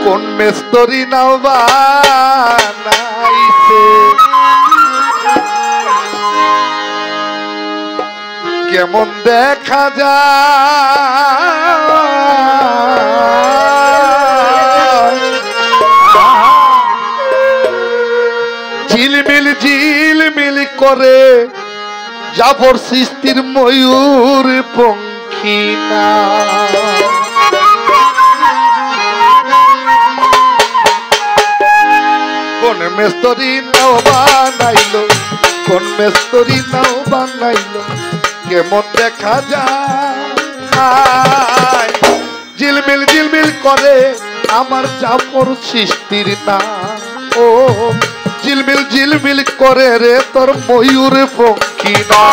কোন মেস্তরি নাও বানাইছে কেমন দেখা যায় ঝিলমিল ঝিলমিল করে জাফর সৃষ্টির ময়ূর পঙ্খী না কোন মেস্তরি নাও বানাইলো কোন মেস্তরি নাও বানাইলো কেমন দেখা যায় ঝিলমিল ঝিলমিল করে আমার জাফর সৃষ্টির না ও ঝিলমিল ঝিলমিল করে রে তোর ময়ূর পঙ্খী না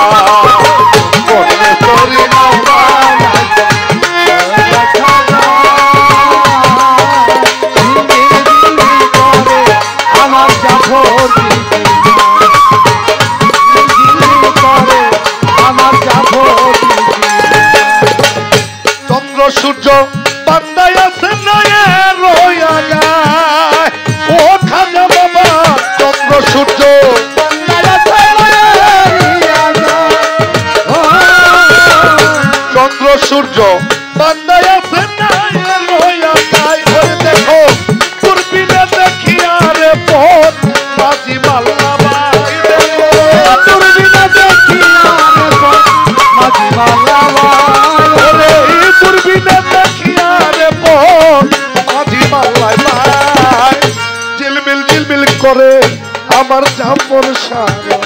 কোন মেস্তরি নাও বানাইলো আমার জাফর আমার জাফর চন্দ্র সূর্য বান্দায় আছে রয়া গায় ও খাজা বাবা চন্দ্র সূর্য চন্দ্র সূর্য বান্দায় আছে রয়া গায় দেখো দূরবীনে দেখি আরে পথ মাঝি মাল্লা ভাই দেখো দূরবীনে দেখি আরে পথ মাঝি মাল্লা ভাই ওরে দূরবীনে দেখি আরে পথ মাঝি মাল্লা ভাই ঝিলমিল ঝিলমিল করে আমার জাফর সারা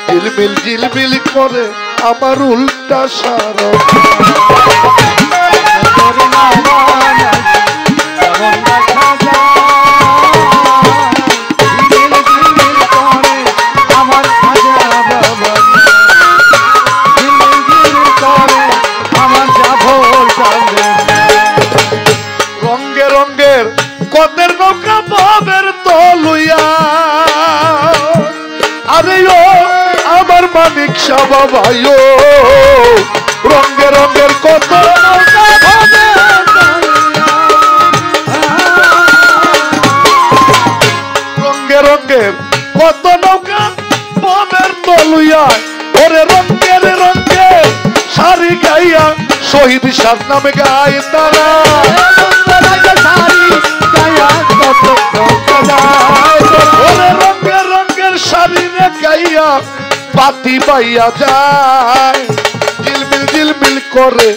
ঝিলমিল ঝিলমিল করে আমার উল্টা সারা রঙ্গে রঙ্গের কদের নৌকা বাবের তলুয়া আরে ও আমার মানিক শাহ ভাই ও রঙ্গে রঙ্গের কত নৌকা রঙ্গে রঙ্গের কত নৌকা বাবের তলুয়া ওরে রঙ্গের রঙ্গে শাড়ি গাইয়া শহীদ শাহ নামে গায় তারা রঙের রঙের শাড়ি রে গাইয়া বাতি পাইয়া যায় ঝিলমিল ঝিলমিল করে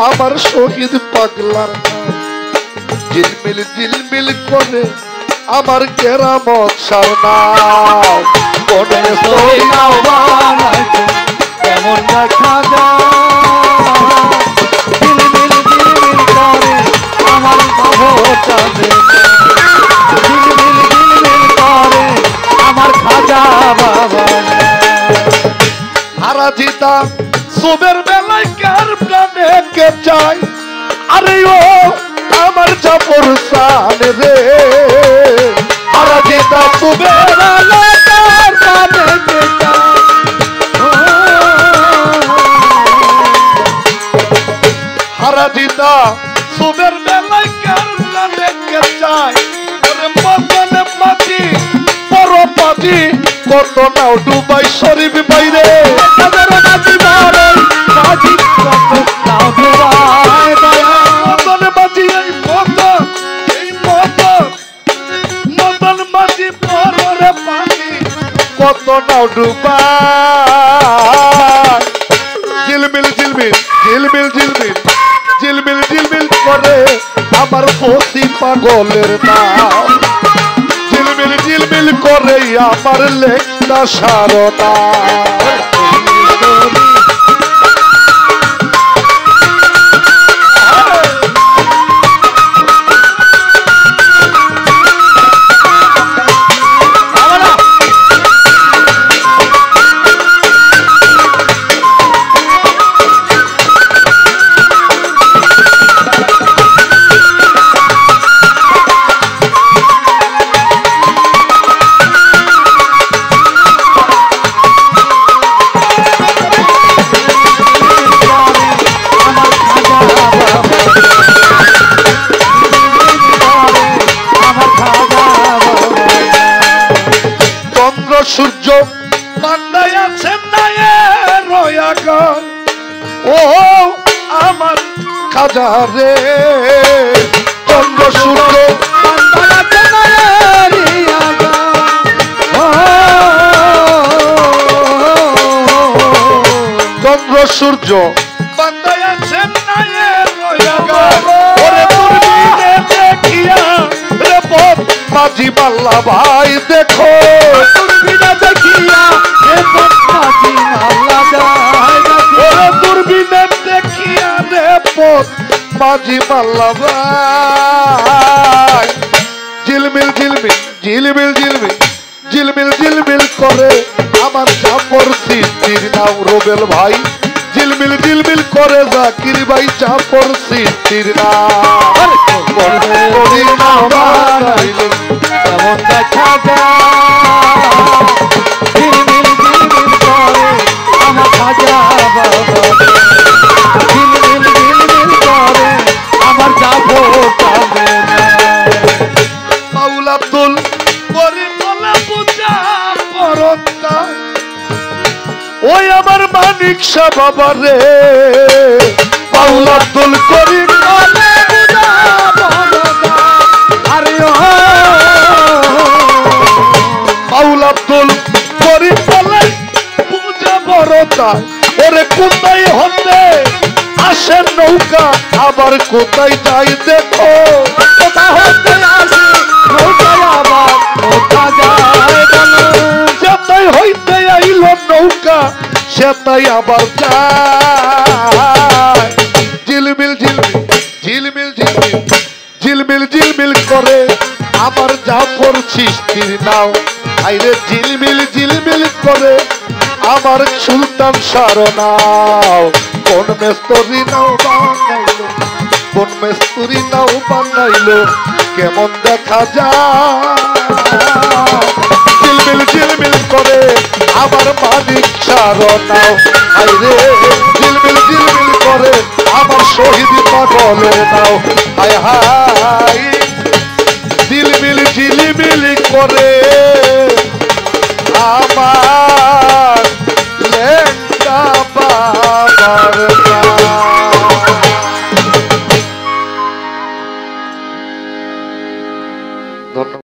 আমার শহীদ পাগলার ঝিলমিল ঝিলমিল করে আমার কেরামত সারনাও কোন মেস্তরি নাও বানাইছে কেমন দেখা যায় ঝিলমিল ঝিলমিল করে আমার ঝিলমিল ঝিলমিল করে আমার খাজা বাবা হারা জিতা সুবের বেলায় কার প্রাণে কে চাই আরে ও আমার জাফর শান রে হারা জিতা সুবের বেলায় কার প্রাণে কে চাই হারা জিতা সুবের বেলায় কার প্রাণে কে চাই ওরে মদনে মাটি বড় পাটি কত নাও ডুবাই শরীফ বাইরে কাদের মাটি মারে মাটি কত নাও ডুবাই মদনে মাটি এই মদন মাটি বড় রে পাটি কত নাও ডুবাই ঝিলমিল ঝিলমিল ঝিলমিল ঝিলমিল ঝিলমিল ঝিলমিল করে আমার ফসি পাগলের নাম ঝিলমিল ঝিলমিল করে আমার লেখা সারনা সূর্য বান্দায় আছেন নায়ে রয়াগার ও আমার খাজা রে চন্দ্র সূর্য বান্দায় আছেন নায়ে চন্দ্র সূর্য বান্দায় আছেন নায়ে রয়াগার ওরে দূরবীনে দেখিয়া রে পথ মাঝি বাল্লা ভাই দেখো দূরবীনে দেখিয়া রে পথ মাঝি বাল্লা ভাই ওরে দূরবীনে দেখিয়া রে পথ মাঝি বাল্লা ভাই ঝিলমিল ঝিলমিল ঝিলমিল ঝিলমিল ঝিলমিল ঝিলমিল করে আমার চাপর সিদ্ধির নাম রোবেল ভাই ঝিলমিল ঝিলমিল করে জাকির ভাই চাপর সিদ্ধির নাম কেমন দেখা যায় ঝিলমিল ঝিলমিল করে আমার খাজা বাবা ঝিলমিল ঝিলমিল করে আমার যাবো কাবে না মাওলা আব্দুল করিম বলে পূজা করতা ওই আমার মানিক শাহ বাবা রে মাওলা আব্দুল করিম বলে পূজা করতা আরে মাওলা আব্দুল করিম বলে পূজা করতা ওরে কোথায় হতে আসে নৌকা আবার কোথায় যাই দেখো কোথা হতে আসে নৌকা আবার কোথা যায় যেতাই হইতে আইল নৌকা সেটাই আবার যায় ঝিলমিল ঝিলমিল ঝিলমিল ঝিলমিল ঝিলমিল ঝিলমিল করে আবার জাফর চিশতির নাও আইরে ঝিলমিল ঝিলমিল করে আমার সুলতান শাহর নাও কোন মেস্তরি নাও বানাইলো কোন মেস্তরি নাও বানাইলো কেমন দেখা যায় ঝিলমিল ঝিলমিল করে আমার মানিক শাহর নাও আইরে ঝিলমিল ঝিলমিল করে আমার শহীদ পাগলের নাও হায় হায় ঝিলমিল ঝিলমিল করে